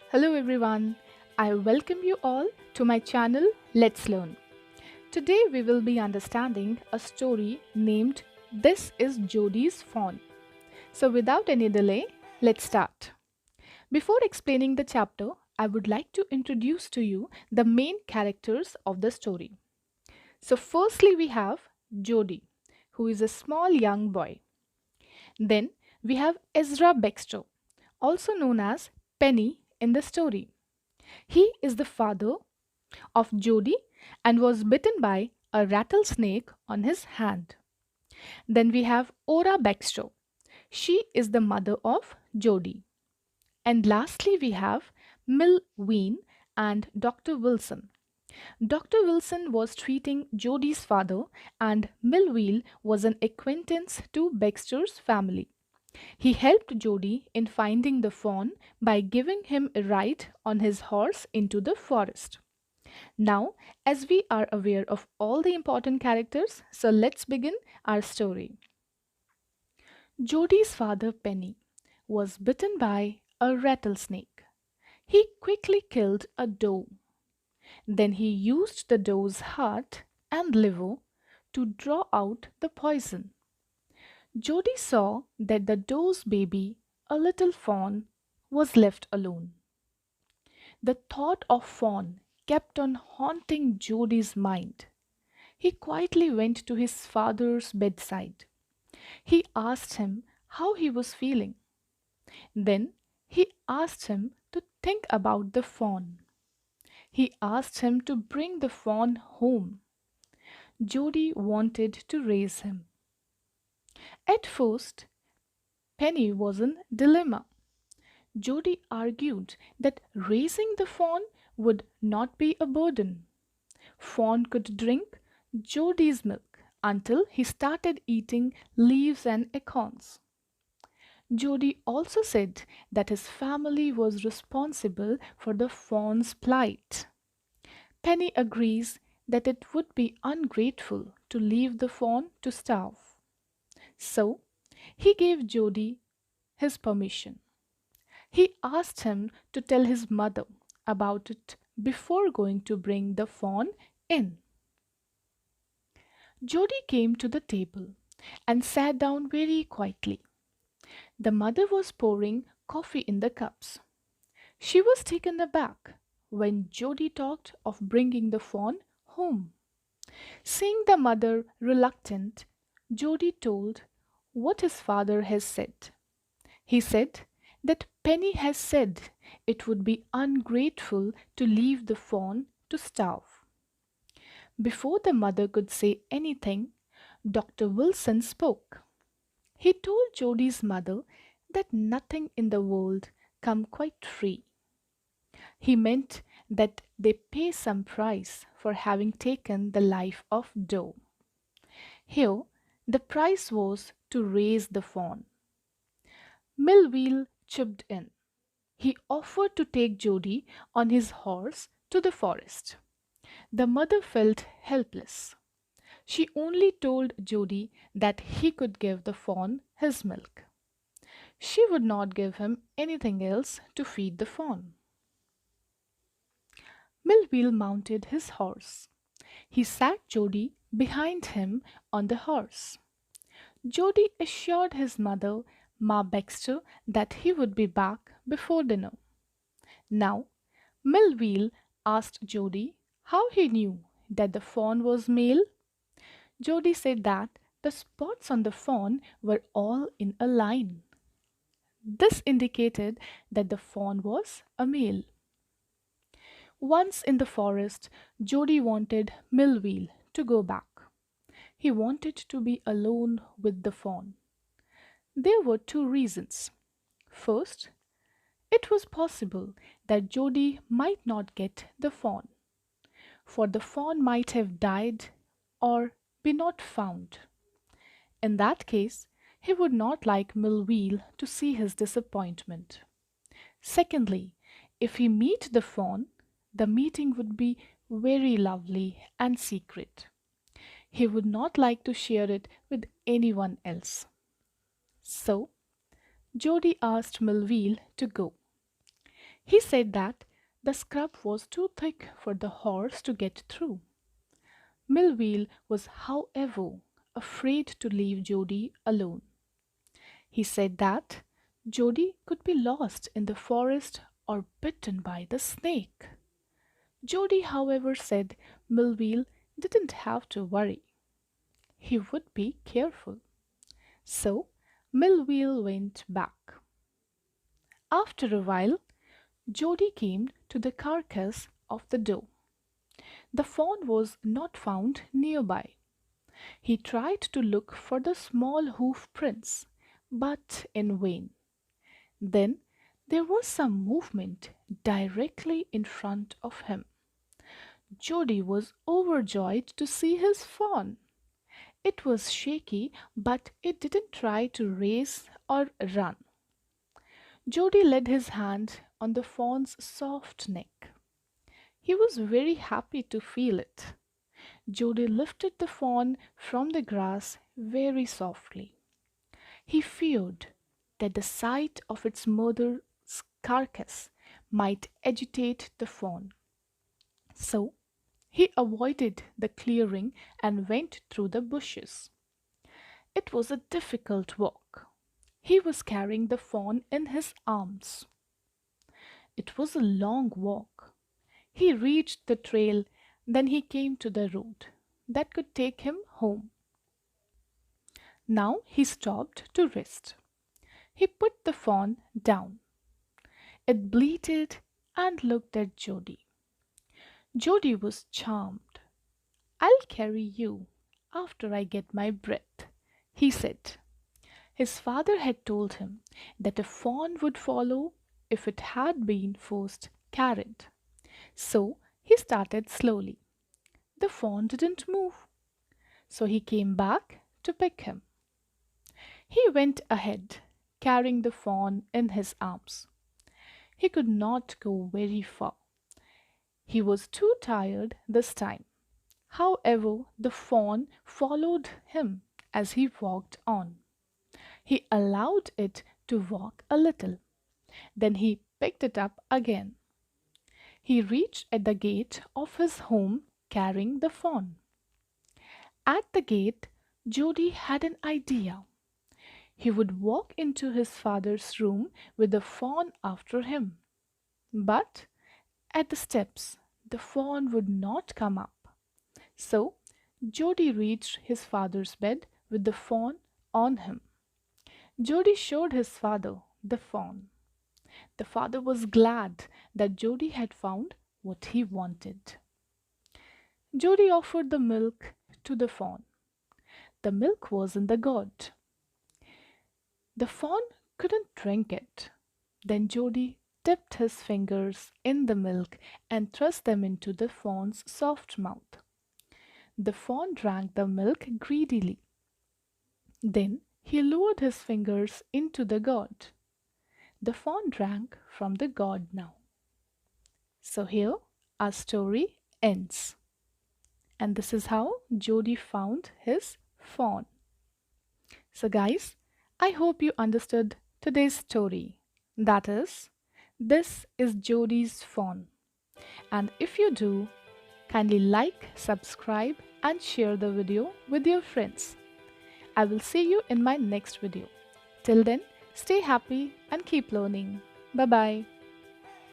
Hello everyone. I welcome you all to my channel Let's Learn. Today we will be understanding a story named This is Jodi's Fawn. So without any delay, let's start. Before explaining the chapter, I would like to introduce to you the main characters of the story. So firstly we have Jody, who is a small young boy. Then we have Ezra Baxter, also known as Penny in the story. He is the father of Jody and was bitten by a rattlesnake on his hand. Then we have Ora Baxter. She is the mother of Jody. And lastly, we have Mill Ween and Dr. Wilson. Dr. Wilson was treating Jody's father, and Millwheel was an acquaintance to Baxter's family. He helped Jody in finding the fawn by giving him a ride on his horse into the forest. Now, as we are aware of all the important characters, so let's begin our story. Jody's father, Penny, was bitten by a rattlesnake. He quickly killed a doe. Then he used the doe's heart and liver to draw out the poison. Jody saw that the doe's baby, a little fawn, was left alone. The thought of fawn kept on haunting Jody's mind. He quietly went to his father's bedside. He asked him how he was feeling. Then he asked him to think about the fawn. He asked him to bring the fawn home. Jody wanted to raise him. At first, Penny was in dilemma. Jody argued that raising the fawn would not be a burden. Fawn could drink Jody's milk until he started eating leaves and acorns. Jody also said that his family was responsible for the fawn's plight. Penny agrees that it would be ungrateful to leave the fawn to starve. So he gave Jody his permission. He asked him to tell his mother about it before going to bring the fawn in. Jody came to the table and sat down very quietly. The mother was pouring coffee in the cups. She was taken aback when Jody talked of bringing the fawn home. Seeing the mother reluctant, Jody told what his father has said. He said that Penny has said it would be ungrateful to leave the fawn to starve. Before the mother could say anything, Dr. Wilson spoke. He told Jody's mother that nothing in the world come quite free. He meant that they pay some price for having taken the life of Doe. Here, the price was to raise the fawn. Millwheel chipped in. He offered to take Jody on his horse to the forest. The mother felt helpless. She only told Jody that he could give the fawn his milk. She would not give him anything else to feed the fawn. Millwheel mounted his horse. He sat Jody behind him on the horse. Jody assured his mother, Ma Baxter, that he would be back before dinner. Now, Millwheel asked Jody how he knew that the fawn was male. Jody said that the spots on the fawn were all in a line. This indicated that the fawn was a male. Once in the forest, Jody wanted Millwheel to go back. He wanted to be alone with the fawn. There were two reasons. First, it was possible that Jody might not get the fawn, for the fawn might have died or be not found. In that case, he would not like Millwheel to see his disappointment. Secondly, if he meet the fawn, the meeting would be very lovely and secret. He would not like to share it with anyone else. So, Jody asked Millwheel to go. He said that the scrub was too thick for the horse to get through. Millville was, however, afraid to leave Jody alone. He said that Jody could be lost in the forest or bitten by the snake. Jody, however, said Millville didn't have to worry. He would be careful. So Millville went back. After a while, Jody came to the carcass of the doe. The fawn was not found nearby. He tried to look for the small hoof prints, but in vain. Then there was some movement directly in front of him. Jody was overjoyed to see his fawn. It was shaky, but it didn't try to race or run. Jody laid his hand on the fawn's soft neck. He was very happy to feel it. Jody lifted the fawn from the grass very softly. He feared that the sight of its mother's carcass might agitate the fawn. So he avoided the clearing and went through the bushes. It was a difficult walk. He was carrying the fawn in his arms. It was a long walk. He reached the trail, then he came to the road that could take him home. Now he stopped to rest. He put the fawn down. It bleated and looked at Jody. Jody was charmed. I'll carry you after I get my breath, he said. His father had told him that a fawn would follow if it had been first carried. So he started slowly. The fawn didn't move, so he came back to pick him. He went ahead, carrying the fawn in his arms. He could not go very far. He was too tired this time. However, the fawn followed him as he walked on. He allowed it to walk a little. Then he picked it up again. He reached at the gate of his home carrying the fawn. At the gate, Jody had an idea. He would walk into his father's room with the fawn after him. But at the steps, the fawn would not come up. So Jody reached his father's bed with the fawn on him. Jody showed his father the fawn. The father was glad that Jody had found what he wanted. Jody offered the milk to the fawn. The milk was in the gourd. The fawn couldn't drink it. Then Jody dipped his fingers in the milk and thrust them into the fawn's soft mouth. The fawn drank the milk greedily. Then he lowered his fingers into the gourd. The fawn drank from the gourd now. So here our story ends. And this is how Jody found his fawn. So guys, I hope you understood today's story. That is, this is Jody's fawn. And if you do, kindly like, subscribe and share the video with your friends. I will see you in my next video. Till then, stay happy and keep learning. Bye bye.